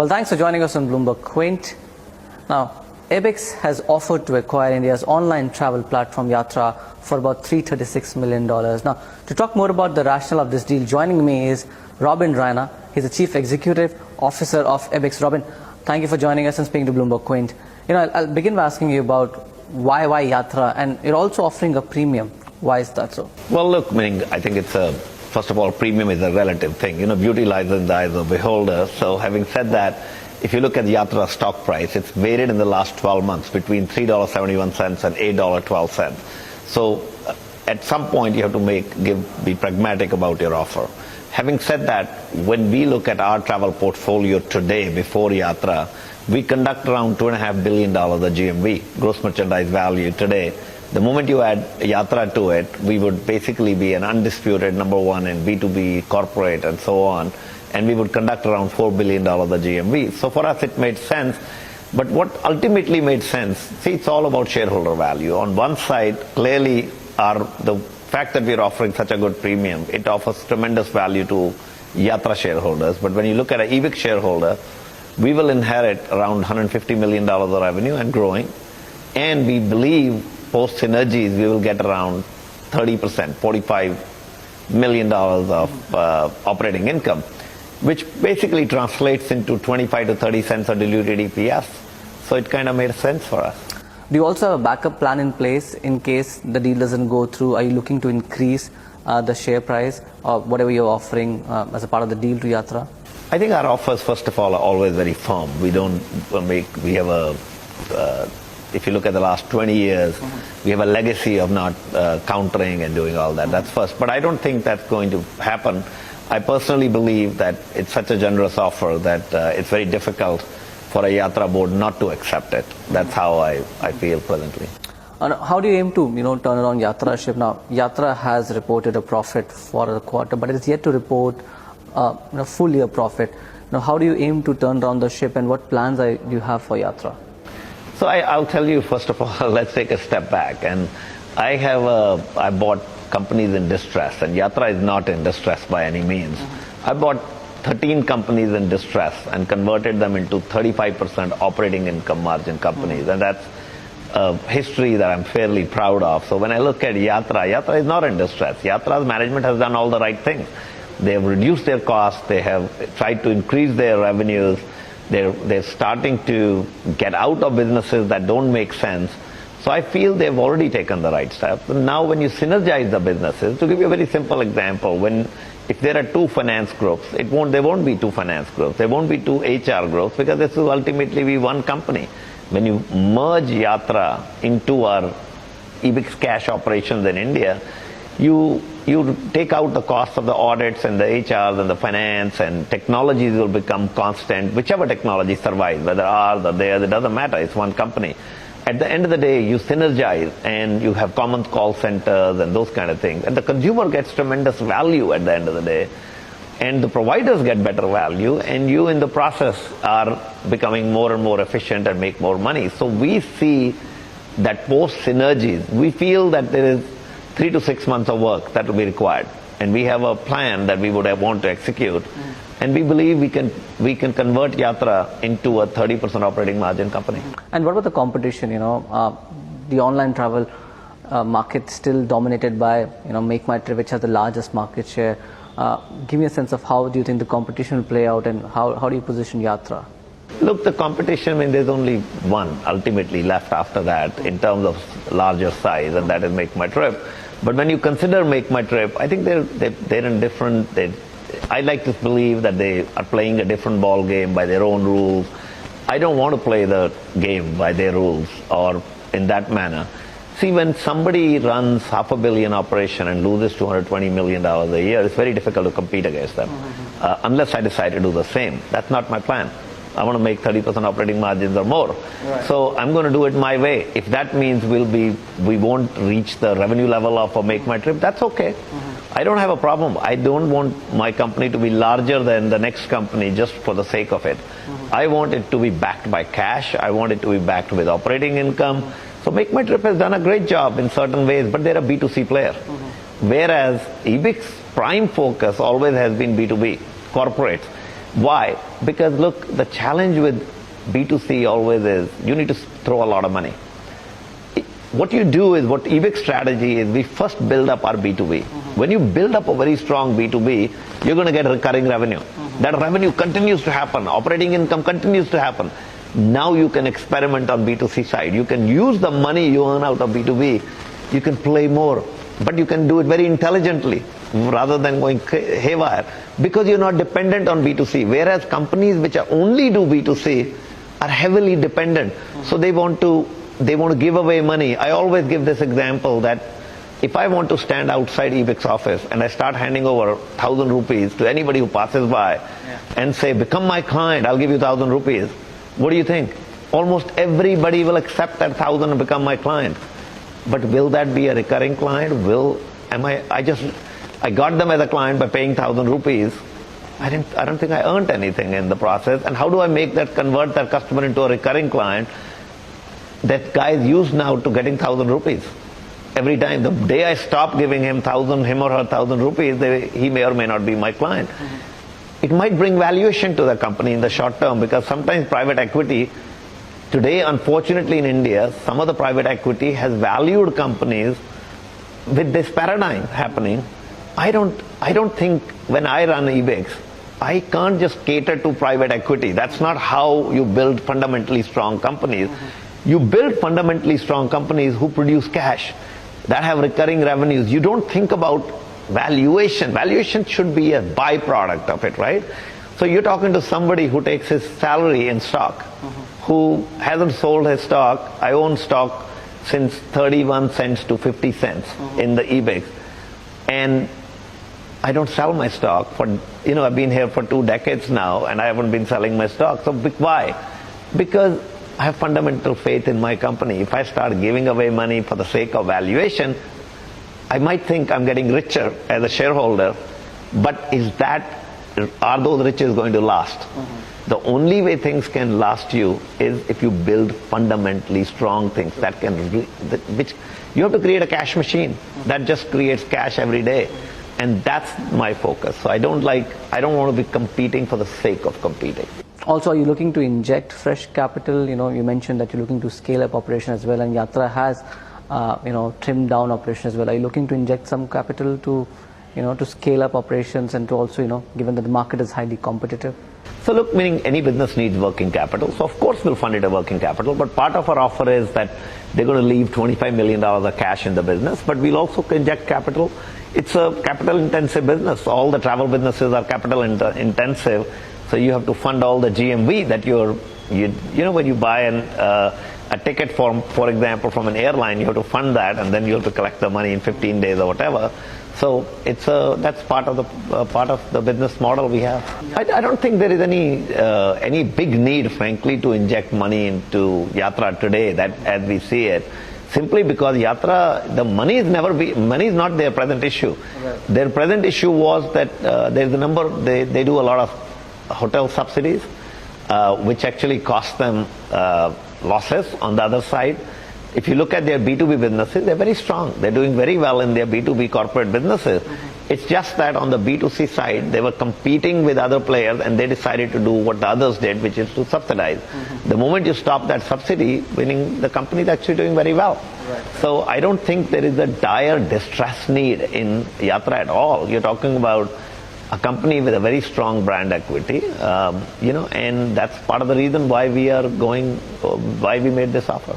Well, thanks for joining us on Bloomberg Quint. Now, Ebix has offered to acquire India's online travel platform Yatra for about $336 million. Now, to talk more about the rationale of this deal, joining me is Robin Raina. He's the Chief Executive Officer of Ebix. Robin, thank you for joining us and speaking to Bloomberg Quint. I'll begin by asking you about why Yatra, and you're also offering a premium. Why is that so? Well, look, I think it's first of all, premium is a relative thing. Beauty lies in the eyes of the beholder. So having said that, if you look at the Yatra stock price, it's varied in the last 12 months between $3.71 and $8.12. So at some point you have to be pragmatic about your offer. Having said that, when we look at our travel portfolio today before Yatra, we conduct around $2.5 billion of GMV, gross merchandise value today. The moment you add Yatra to it, we would basically be an undisputed number one in B2B, corporate, and so on. And we would conduct around $4 billion of GMV. So for us, it made sense. But what ultimately made sense, see, it's all about shareholder value. On one side, clearly, the fact that we're offering such a good premium, it offers tremendous value to Yatra shareholders. But when you look at an Ebix shareholder, we will inherit around $150 million of revenue and growing. And we believe post synergies, we will get around 30%, $45 million of operating income, which basically translates into 25 to 30 cents of diluted EPS. So it kind of made sense for us. Do you also have a backup plan in place in case the deal doesn't go through? Are you looking to increase the share price or whatever you're offering as a part of the deal to Yatra? I think our offers, first of all, are always very firm. If you look at the last 20 years, we have a legacy of not countering and doing all that. That's first. But I don't think that's going to happen. I personally believe that it's such a generous offer that it's very difficult for a Yatra board not to accept it. That's how I feel presently. How do you aim to turn around Yatra ship? Now, Yatra has reported a profit for the quarter, but it is yet to report full year profit. Now, how do you aim to turn around the ship, and what plans do you have for Yatra? So I'll tell you, first of all, let's take a step back. And I bought companies in distress, and Yatra is not in distress by any means. I bought 13 companies in distress and converted them into 35% operating income margin companies. And that's a history that I'm fairly proud of. So when I look at Yatra is not in distress. Yatra's management has done all the right things. They have reduced their costs. They have tried to increase their revenues. They're starting to get out of businesses that don't make sense. So I feel they've already taken the right steps. And now when you synergize the businesses, to give you a very simple example, if there are two finance groups, there won't be two finance groups. There won't be two HR groups, because this will ultimately be one company. When you merge Yatra into our Ebix Cash operations in India, you take out the cost of the audits and the HRs and the finance, and technologies will become constant. Whichever technology survives, whether ours or theirs, it doesn't matter. It's one company. At the end of the day, you synergize and you have common call centers and those kind of things. And the consumer gets tremendous value at the end of the day. And the providers get better value, and you in the process are becoming more and more efficient and make more money. So we see that post synergies, we feel that there is 3 to 6 months of work that will be required. And we have a plan that we would want to execute. And we believe we can convert Yatra into a 30% operating margin company. And what about the competition? The online travel market still dominated by Make My Trip, which has the largest market share. Give me a sense of how do you think the competition will play out, and how do you position Yatra? Look, the competition, there's only one ultimately left after that in terms of larger size, and that is Make My Trip. But when you consider Make My Trip, I think they're in different. I like to believe that they are playing a different ball game by their own rules. I don't want to play the game by their rules or in that manner. See, when somebody runs $500 million operation and loses $220 million a year, it's very difficult to compete against them, unless I decide to do the same. That's not my plan. I want to make 30% operating margins or more. Right. So I'm going to do it my way. If that means we won't reach the revenue level of a Make My Trip, that's okay. I don't have a problem. I don't want my company to be larger than the next company just for the sake of it. I want it to be backed by cash. I want it to be backed with operating income. So Make My Trip has done a great job in certain ways, but they're a B2C player. Whereas Ebix prime focus always has been B2B, corporates. Why? Because look, the challenge with B2C always is you need to throw a lot of money. What you do is, what Ebix strategy is, we first build up our B2B. When you build up a very strong B2B, you're going to get recurring revenue. That revenue continues to happen. Operating income continues to happen. Now you can experiment on B2C side. You can use the money you earn out of B2B. You can play more, but you can do it very intelligently rather than going haywire, because you're not dependent on B2C. Whereas companies which are only do B2C are heavily dependent. So they want to give away money. I always give this example that if I want to stand outside Ebix office and I start handing over 1,000 rupees to anybody who passes by and say, become my client, I'll give you 1,000 rupees. What do you think? Almost everybody will accept that 1,000 and become my client. But will that be a recurring client? I got them as a client by paying 1,000 rupees. I don't think I earned anything in the process. And how do I convert that customer into a recurring client? That guy is used now to getting 1,000 rupees. Every time, the day I stop giving him him or her 1,000 rupees, he may or may not be my client. It might bring valuation to the company in the short term, because sometimes private equity, today unfortunately in India, some of the private equity has valued companies with this paradigm happening. I don't think when I run Ebix, I can't just cater to private equity. That's not how you build fundamentally strong companies. You build fundamentally strong companies who produce cash, that have recurring revenues. You don't think about valuation. Valuation should be a byproduct of it, right? So you're talking to somebody who takes his salary in stock, who hasn't sold his stock. I own stock since 31 cents to 50 cents in the Ebix. And I don't sell my stock I've been here for 2 decades now and I haven't been selling my stock. So why? Because I have fundamental faith in my company. If I start giving away money for the sake of valuation, I might think I'm getting richer as a shareholder, but are those riches going to last? The only way things can last you is if you build fundamentally strong things which you have to create a cash machine that just creates cash every day. And that's my focus. So I don't want to be competing for the sake of competing. Also, are you looking to inject fresh capital? You mentioned that you're looking to scale up operation as well, and Yatra has, trimmed down operation as well. Are you looking to inject some capital to scale up operations and to also, given that the market is highly competitive? So look, meaning any business needs working capital. So of course we'll fund it a working capital, but part of our offer is that they're going to leave $25 million of cash in the business, but we'll also inject capital. It's a capital intensive business. All the travel businesses are capital intensive. So you have to fund all the GMV that when you buy a ticket for example, from an airline, you have to fund that, and then you have to collect the money in 15 days or whatever. So that's part of the business model we have. I don't think there is any big need, frankly, to inject money into Yatra today, that as we see it. Simply because Yatra, the money is not their present issue. Right. Their present issue was that there's a number, they do a lot of hotel subsidies, which actually cost them losses. On the other side, if you look at their B2B businesses, they're very strong. They're doing very well in their B2B corporate businesses. It's just that on the B2C side, they were competing with other players and they decided to do what the others did, which is to subsidize. The moment you stop that subsidy, meaning the company is actually doing very well. Right. So I don't think there is a dire distress need in Yatra at all. You're talking about a company with a very strong brand equity, and that's part of the reason why we made this offer.